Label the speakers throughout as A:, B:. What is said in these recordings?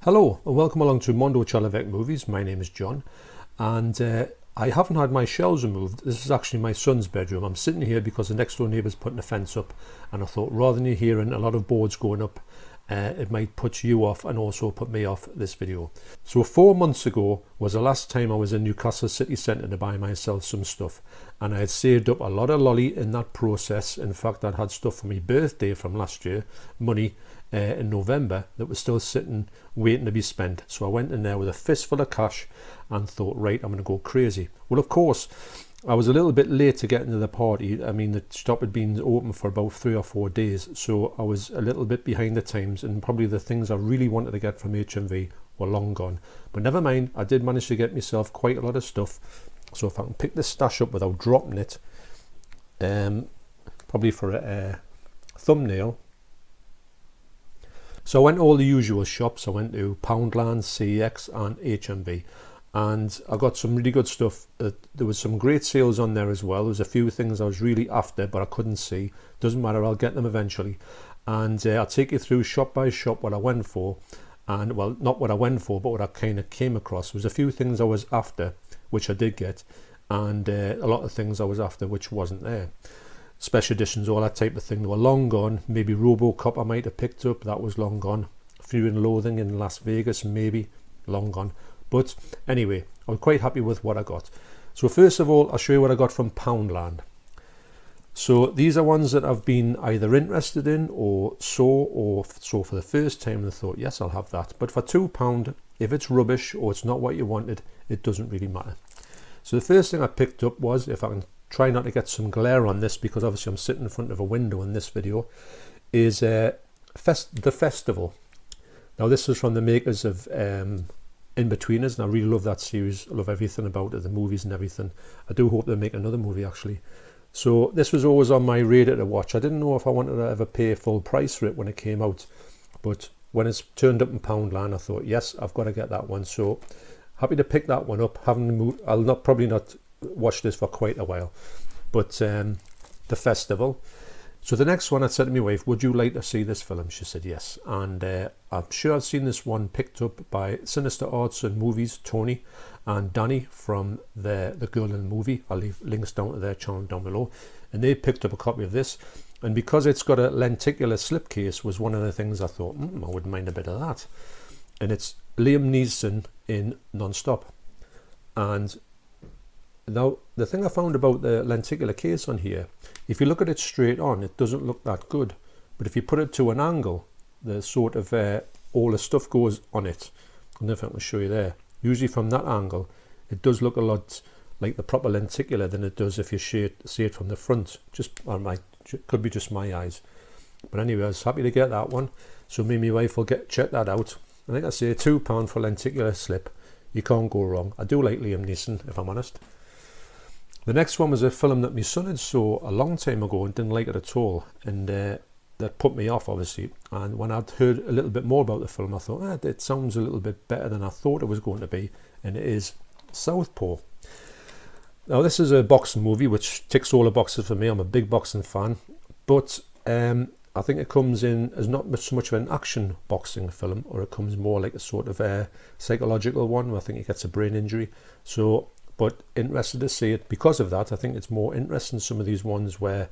A: Hello and welcome along to Mondo Chalavec Movies. My name is John and I haven't had my shelves removed. This is actually my son's bedroom. I'm sitting here because the next door neighbour's putting a fence up, and I thought rather than you hearing a lot of boards going up, it might put you off and also put me off this video. So 4 months ago was the last time I was in Newcastle city centre to buy myself some stuff, and I had saved up a lot of lolly in that process. In fact, I'd had stuff for my birthday from last year, money in November, that was still sitting waiting to be spent. So I went in there with a fistful of cash and thought, right, I'm going to go crazy. Well, of course, I was a little bit late to get into the party. I mean, the shop had been open for about 3 or 4 days, so I was a little bit behind the times, and probably the things I really wanted to get from HMV were long gone. But never mind, I did manage to get myself quite a lot of stuff. So if I can pick this stash up without dropping it, probably for a thumbnail. So I went to all the usual shops. I went to Poundland, CEX and HMV, and I got some really good stuff. There was some great sales on there as well. There was a few things I was really after but I couldn't see. Doesn't matter, I'll get them eventually. And I'll take you through shop by shop what I went for, and well, not what I went for, but what I kind of came across. There was a few things I was after which I did get, and a lot of things I was after which wasn't there. Special editions, all that type of thing, they were long gone. Maybe Robocop I might have picked up, that was long gone. Fear and Loathing in Las Vegas, maybe, long gone. But anyway, I was quite happy with what I got. So first of all, I'll show you what I got from Poundland. So these are ones that I've been either interested in or saw for the first time, and I thought, yes, I'll have that. But for £2, if it's rubbish or it's not what you wanted, it doesn't really matter. So the first thing I picked up was, if I can try not to get some glare on this because obviously I'm sitting in front of a window in this video, is The Festival. Now this is from the makers of In-Betweeners, and I really love that series. I love everything about it, the movies and everything. I do hope they make another movie actually. So this was always on my radar to watch. I didn't know if I wanted to ever pay full price for it when it came out, but when it's turned up in Poundland, I thought, yes, I've got to get that one. So happy to pick that one up. I'll probably not watch this for quite a while, but The Festival. So the next one, I said to my wife, would you like to see this film? She said yes, and I'm sure I've seen this one picked up by Sinister Arts and Movies, Tony and Danny from the Girl in the Movie. I'll leave links down to their channel down below, and they picked up a copy of this, and because it's got a lenticular slipcase was one of the things I thought, I wouldn't mind a bit of that. And it's Liam Neeson in Non-Stop. And now, the thing I found about the lenticular case on here, if you look at it straight on, it doesn't look that good. But if you put it to an angle, the sort of all the stuff goes on it. I don't know if I can show you there. Usually from that angle, it does look a lot like the proper lenticular than it does if you see it from the front. Could be just my eyes. But anyway, I was happy to get that one. So me and my wife will check that out. I think I say £2 for lenticular slip. You can't go wrong. I do like Liam Neeson, if I'm honest. The next one was a film that my son had saw a long time ago and didn't like it at all, and that put me off, obviously. And when I'd heard a little bit more about the film, I thought, it sounds a little bit better than I thought it was going to be, and it is Southpaw. Now this is a boxing movie which ticks all the boxes for me. I'm a big boxing fan, but I think it comes in as not so much of an action boxing film, or it comes more like a sort of a psychological one where I think he gets a brain injury. But interested to see it because of that. I think it's more interesting, some of these ones where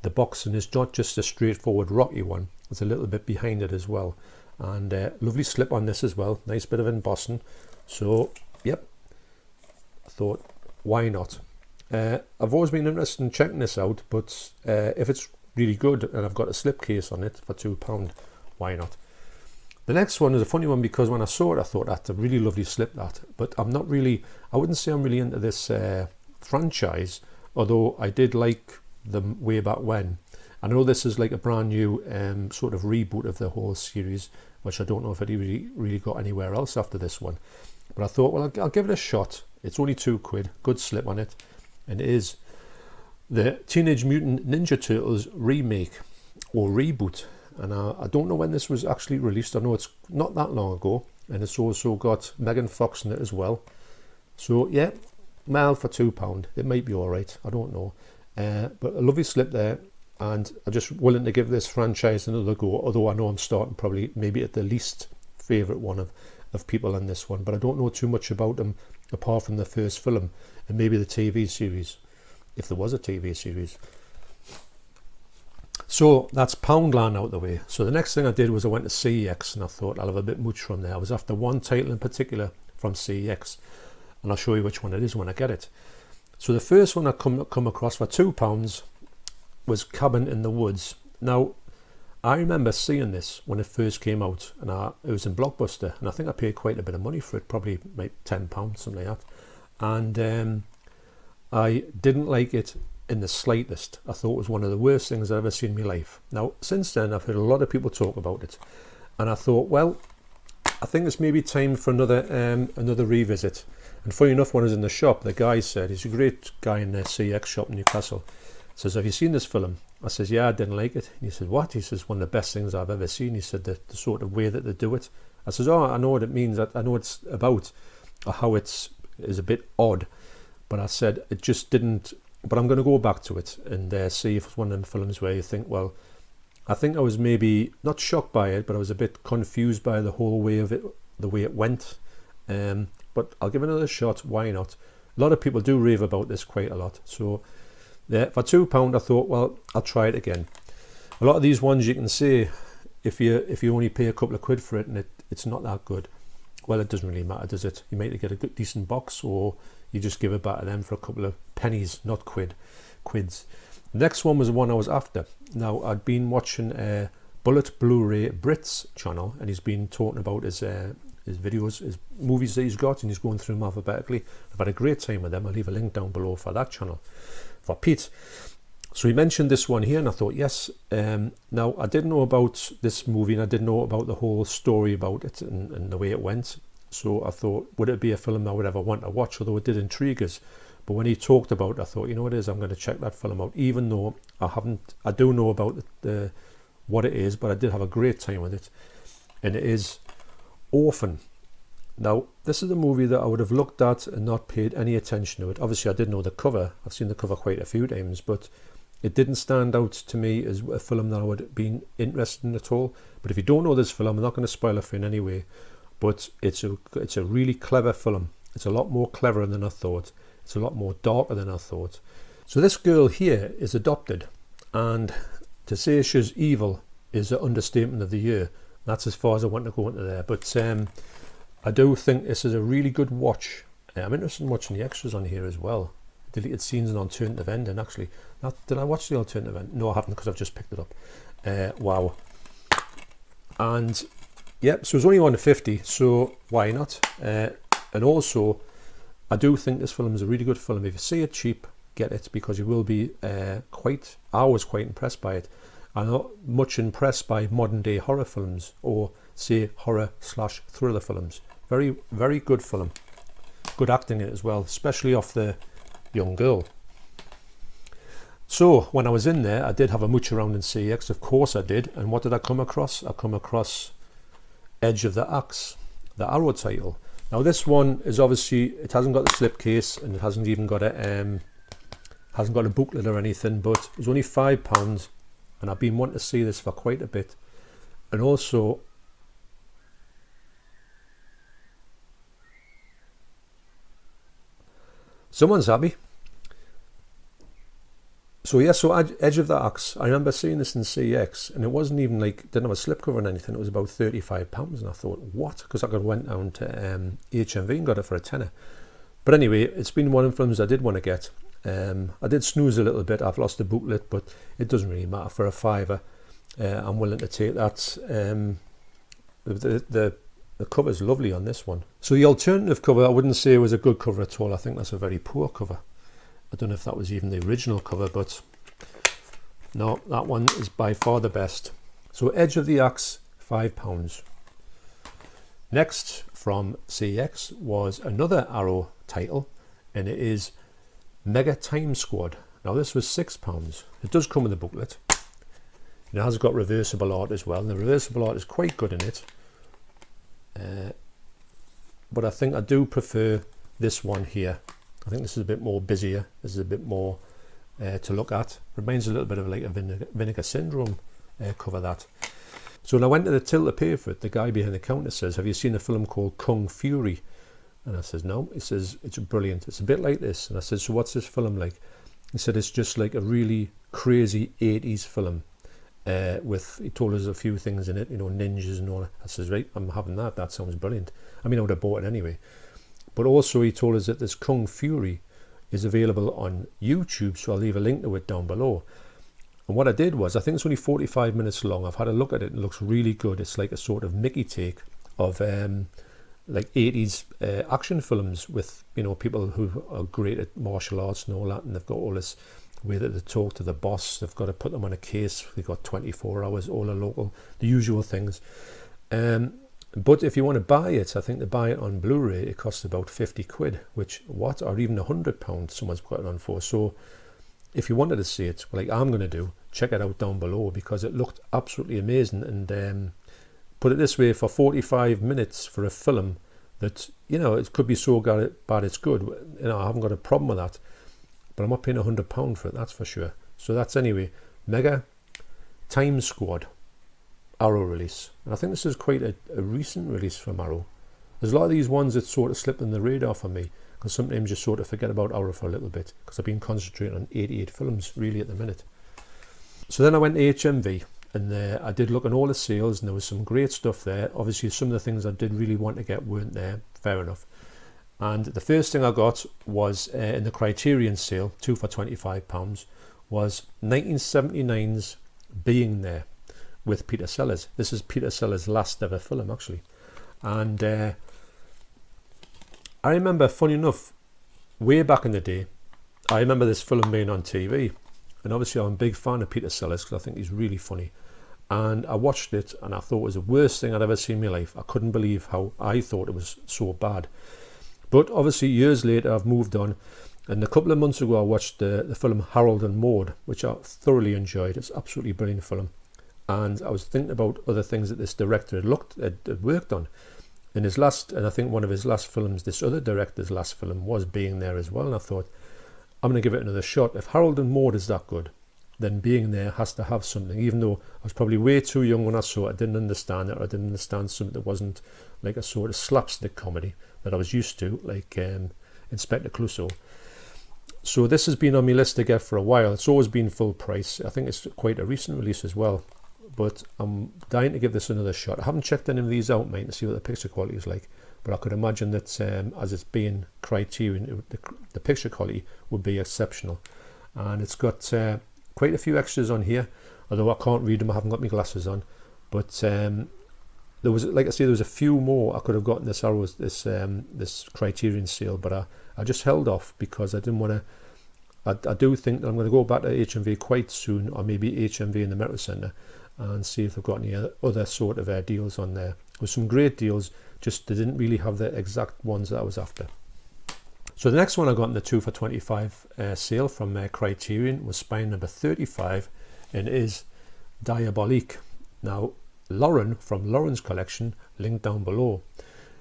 A: the boxing is not just a straightforward Rocky one. There's a little bit behind it as well. And lovely slip on this as well. Nice bit of embossing. So, yep. I thought, why not? I've always been interested in checking this out, but if it's really good and I've got a slipcase on it for £2, why not? The next one is a funny one because when I saw it, I thought that's a really lovely slip, that. But I wouldn't say I'm really into this franchise, although I did like them way back when. I know this is like a brand new sort of reboot of the whole series, which I don't know if it really got anywhere else after this one. But I thought, well, I'll give it a shot. It's only £2, good slip on it. And it is the Teenage Mutant Ninja Turtles remake or reboot. And I don't know when this was actually released. I know it's not that long ago, and it's also got Megan Fox in it as well. So yeah, mild for £2. It might be all right. I don't know, but a lovely slip there, and I'm just willing to give this franchise another go. Although I know I'm starting probably maybe at the least favourite one of of people in this one, but I don't know too much about them apart from the first film and maybe the TV series, if there was a TV series. So that's Poundland out the way. So the next thing I did was I went to CEX, and I thought I'll have a bit much from there. I was after one title in particular from CEX, and I'll show you which one it is when I get it. So the first one I come across for £2 was Cabin in the Woods. Now, I remember seeing this when it first came out, and it was in Blockbuster, and I think I paid quite a bit of money for it, probably like £10, something like that. And I didn't like it in the slightest. I thought it was one of the worst things I've ever seen in my life. Now, since then, I've heard a lot of people talk about it, and I thought, well, I think it's maybe time for another revisit. And funny enough, when I was in the shop, the guy said, he's a great guy in the CEX shop in Newcastle, says, have you seen this film? I says, yeah, I didn't like it. And he said, what? He says, one of the best things I've ever seen. He said, the sort of way that they do it. I says, oh, I know what it means. I know it's about, or how is a bit odd. But I said, it just didn't, but I'm going to go back to it and see if it's one of them films where you think, well, I think I was maybe not shocked by it, but I was a bit confused by the whole way of it, the way it went. But I'll give it another shot. Why not? A lot of people do rave about this quite a lot. So yeah, for £2, I thought, well, I'll try it again. A lot of these ones you can say, if you only pay a couple of quid for it and it's not that good, well, it doesn't really matter, does it? You might get a good, decent box, or you just give it back to them for a couple of pennies, not quids. The next one was the one I was after. Now, I'd been watching Bluraybulletbrit's channel, and he's been talking about his videos, his movies that he's got, and he's going through them alphabetically. I've had a great time with them. I'll leave a link down below for that channel, for Pete. So he mentioned this one here, and I thought, yes. Now, I didn't know about this movie, and I didn't know about the whole story about it and the way it went. So I thought, would it be a film I would ever want to watch? Although it did intrigue us. But when he talked about it, I thought, you know what it is, I'm going to check that film out. Even though I do know about what it is, but I did have a great time with it. And it is Orphan. Now, this is a movie that I would have looked at and not paid any attention to it. Obviously, I did know the cover. I've seen the cover quite a few times, but it didn't stand out to me as a film that I would have been interested in at all. But if you don't know this film, I'm not going to spoil it for you in any way. But it's a really clever film. It's a lot more clever than I thought. It's a lot more darker than I thought. So this girl here is adopted, and to say she's evil is an understatement of the year. That's as far as I want to go into there. But I do think this is a really good watch. I'm interested in watching the extras on here as well. Deleted scenes and alternative ending, actually. Did I watch the alternative ending? No, I haven't, because I've just picked it up. Wow. And yep, so it's only £1.50, so why not? And also, I do think this film is a really good film. If you see it cheap, get it, because you will be I was quite impressed by it. I'm not much impressed by modern day horror films, or say horror/thriller films. Very, very good film. Good acting in it as well, especially off the young girl. So when I was in there, I did have a mooch around in CEX, of course I did. And what did I come across? I come across Edge of the Axe, the Arrow title. Now this one is obviously, it hasn't got the slipcase, and it hasn't even got a booklet or anything, but it was only £5, and I've been wanting to see this for quite a bit. And also, someone's happy. So yeah, so Edge of the Axe, I remember seeing this in CEX, and it wasn't even like, didn't have a slipcover or anything. It was about £35, and I thought, what? Because I could have went down to HMV and got it for a tenner. But anyway, it's been one of the films I did want to get. I did snooze a little bit. I've lost the booklet, but it doesn't really matter. For a £5, I'm willing to take that. The cover's lovely on this one. So the alternative cover, I wouldn't say was a good cover at all. I think that's a very poor cover. I don't know if that was even the original cover, but no, that one is by far the best. So Edge of the Axe, £5. Next from CEX was another Arrow title, and it is Mega Time Squad. Now this was £6. It does come with a booklet. It has got reversible art as well, and the reversible art is quite good in it. But I think I do prefer this one here. I think this is a bit more busier. This is a bit more to look at. Reminds a little bit of like a Vinegar Syndrome cover, that. So when I went to the till to pay for it, the guy behind the counter says, have you seen a film called Kung Fury? And I says, no. He says, it's brilliant. It's a bit like this. And I said, so what's this film like? He said, it's just like a really crazy 80s film. He told us a few things in it, you know, ninjas and all that. I says, right, I'm having that. That sounds brilliant. I mean, I would have bought it anyway. But also he told us that this Kung Fury is available on YouTube. So I'll leave a link to it down below. And what I did was, I think it's only 45 minutes long. I've had a look at it and it looks really good. It's like a sort of Mickey take of like 80s action films with, you know, people who are great at martial arts and all that. And they've got all this way that they talk to the boss. They've got to put them on a case. They've got 24 hours, all the local, the usual things. But if you want to buy it, I think to buy it on Blu-ray, it costs about 50 quid, which, what, or even £100 someone's put it on for. So if you wanted to see it, like I'm going to do, check it out down below because it looked absolutely amazing. And put it this way, for 45 minutes for a film that, you know, it could be so bad it's good. You know, I haven't got a problem with that. But I'm not paying £100 for it, that's for sure. So that's anyway. Mega Time Squad Arrow release. And I think this is quite a recent release from Arrow. There's a lot of these ones that sort of slip on the radar for me. Because sometimes you sort of forget about Arrow for a little bit. Because I've been concentrating on 88 films really at the minute. So then I went to HMV. And I did look at all the sales. And there was some great stuff there. Obviously some of the things I did really want to get weren't there. Fair enough. And the first thing I got was in the Criterion sale, 2 for £25, was 1979's Being There with Peter Sellers. This is Peter Sellers' last ever film, actually. And I remember, funny enough, way back in the day, I remember this film being on TV. And obviously I'm a big fan of Peter Sellers because I think he's really funny. And I watched it and I thought it was the worst thing I'd ever seen in my life. I couldn't believe how I thought it was so bad. But obviously years later I've moved on, and a couple of months ago I watched the film Harold and Maude, which I thoroughly enjoyed. It's an absolutely brilliant film. And I was thinking about other things that this director had worked on. In his last, and I think one of his last films, this other director's last film was Being There as well. And I thought, I'm going to give it another shot. If Harold and Maude is that good, then Being There has to have something. Even though I was probably way too young when I saw it, I didn't understand it, or I didn't understand something that wasn't like a sort of slapstick comedy that I was used to, like Inspector Clouseau. So this has been on my list to get for a while. It's always been full price. I think it's quite a recent release as well. But I'm dying to give this another shot. I haven't checked any of these out, mate, to see what the picture quality is like. But I could imagine that as it's being Criterion, the picture quality would be exceptional. And it's got quite a few extras on here, although I can't read them. I haven't got my glasses on. But there was, like I say, there was a few more I could have gotten this Arrows, this Criterion sale, but I just held off because I didn't want to. I do think that I'm going to go back to HMV quite soon, or maybe HMV in the Metro Centre, and see if they've got any other sort of deals on there. There was some great deals, just they didn't really have the exact ones that I was after. So the next one I got in the 2 for £25 sale from Criterion was Spine number 35, and it is Diabolique. Now, Lauren from Lauren's collection, linked down below,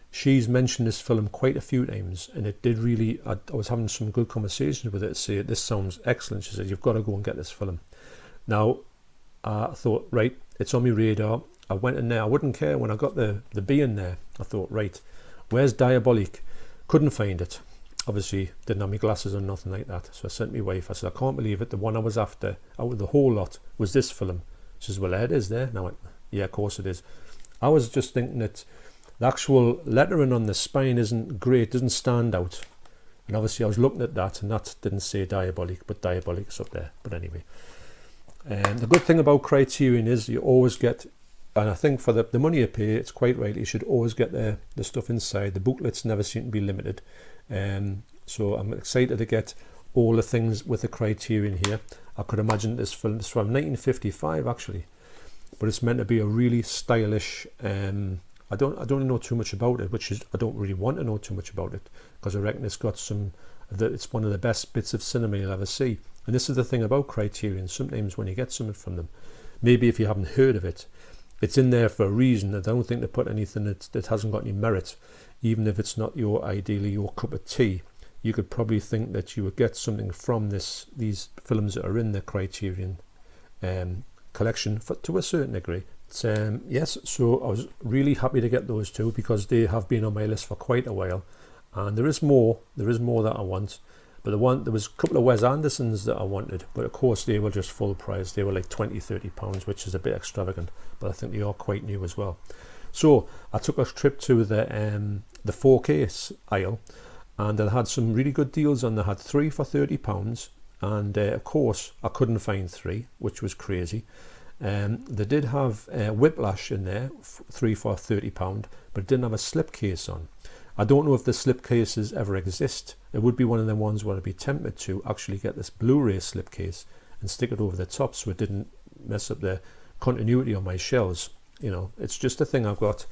A: she's mentioned this film quite a few times, and it did really, I was having some good conversations with her to say, this sounds excellent. She said, you've got to go and get this film. Now, I thought, right, it's on my radar. I went in there, I wouldn't care when I got the B in there. I thought, right, where's Diabolique? Couldn't find it. Obviously, didn't have my glasses or nothing like that. So I sent my wife, I said, I can't believe it. The one I was after, out of the whole lot, was this film. She says, well, there it is there. And I went, yeah, of course it is. I was just thinking that the actual lettering on the spine isn't great, doesn't stand out. And obviously I was looking at that, and that didn't say Diabolique, but Diabolique's up there. But anyway. The good thing about Criterion is you always get, and I think for the money you pay, it's quite right, you should always get the stuff inside. The booklets never seem to be limited. So I'm excited to get all the things with the Criterion here. I could imagine this film is from 1955 actually, but it's meant to be a really stylish. I don't know too much about it, which is, I don't really want to know too much about it, because I reckon it's got it's one of the best bits of cinema you'll ever see. And this is the thing about Criterion. Sometimes when you get something from them, maybe if you haven't heard of it, it's in there for a reason. I don't think they put anything that hasn't got any merit. Even if it's not ideally your cup of tea, you could probably think that you would get something from these films that are in the Criterion collection to a certain degree. yes, so I was really happy to get those two because they have been on my list for quite a while, and there is more that I want. But there was a couple of Wes Andersons that I wanted, but of course they were just full price. They were like £20-30, which is a bit extravagant, but I think they are quite new as well. So I took a trip to the 4K aisle, and they had some really good deals on. They had 3 for £30, and of course I couldn't find 3, which was crazy. They did have Whiplash in there, 3 for £30, but it didn't have a slipcase on. I don't know if the slipcases ever exist. It would be one of the ones where I'd be tempted to actually get this Blu-ray slipcase and stick it over the top so it didn't mess up the continuity on my shelves. You know, it's just a thing I've got.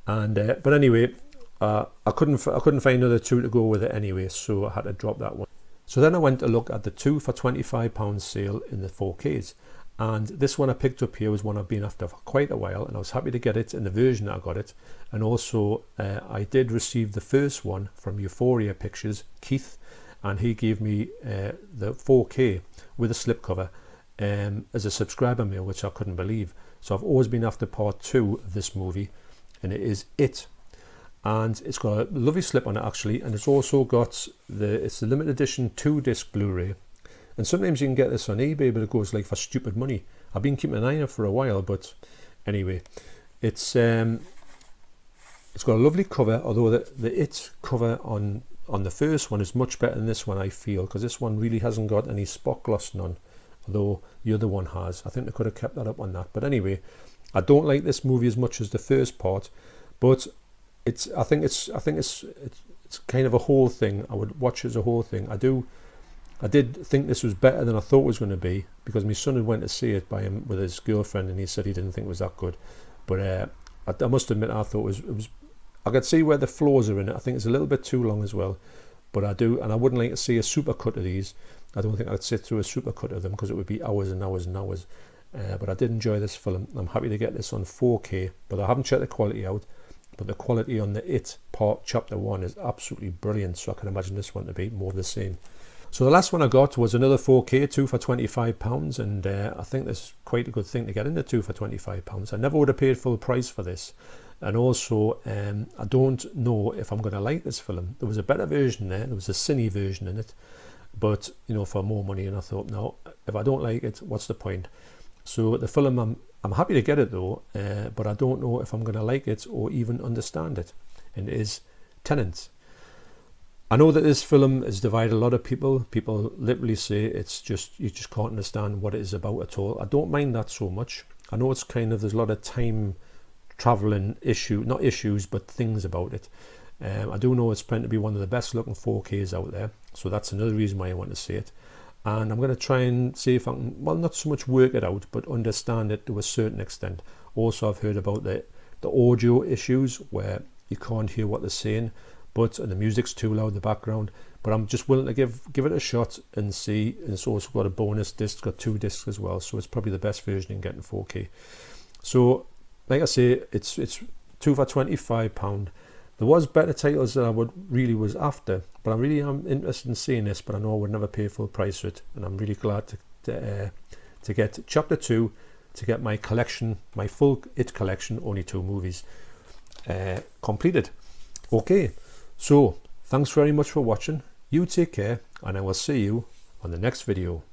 A: And but anyway, I couldn't find another 2 to go with it anyway, so I had to drop that one. So then I went to look at the 2 for £25 sale in the 4Ks. And this one I picked up here was one I've been after for quite a while, and I was happy to get it in the version that I got it. And also I did receive the first one from Euphoria Pictures, Keith, and he gave me the 4K with a slipcover as a subscriber mail, which I couldn't believe. So I've always been after part 2 of this movie, and it is It. And it's got a lovely slip on it actually, and it's also got it's the limited edition 2-disc Blu-ray. And sometimes you can get this on eBay, but it goes like for stupid money. I've been keeping an eye on it for a while, but anyway, it's got a lovely cover. Although the It cover on the first one is much better than this one, I feel, because this one really hasn't got any spot glossing on, although the other one has. I think they could have kept that up on that. But anyway, I don't like this movie as much as the first part, but I think it's kind of a whole thing. I would watch it as a whole thing. I did think this was better than I thought it was going to be, because my son had went to see it by him with his girlfriend, and he said he didn't think it was that good. But I must admit, I thought it was. I could see where the flaws are in it. I think it's a little bit too long as well. But I do, and I wouldn't like to see a supercut of these. I don't think I'd sit through a supercut of them because it would be hours and hours and hours. But I did enjoy this film. I'm happy to get this on 4K, but I haven't checked the quality out. But the quality on the It part chapter 1 is absolutely brilliant, so I can imagine this one to be more of the same. So the last one I got was another 4K, 2 for £25, and I think this is quite a good thing to get into 2 for £25. I never would have paid full price for this, and also I don't know if I'm going to like this film. There was a better version there was a cine version in it, but you know, for more money, and I thought, no, if I don't like it, what's the point? So the film, I'm happy to get it though, but I don't know if I'm going to like it or even understand it, and it is Tenet. I know that this film has divided a lot of people. People literally say you just can't understand what it is about at all. I don't mind that so much. I know it's there's a lot of time traveling not issues, but things about it. I do know it's meant to be one of the best looking 4Ks out there. So that's another reason why I want to see it. And I'm going to try and see if I can, well, not so much work it out, but understand it to a certain extent. Also, I've heard about the audio issues where you can't hear what they're saying, and the music's too loud in the background. But I'm just willing to give it a shot and see. And it's also got a bonus disc, got 2 discs as well, so it's probably the best version you can get in 4K. So, like I say, it's 2 for £25. There was better titles that I was after, but I really am interested in seeing this. But I know I would never pay full price for it, and I'm really glad to get chapter 2, to get my collection, my full It collection, only 2 movies, completed. Okay. So, thanks very much for watching. You take care, and I will see you on the next video.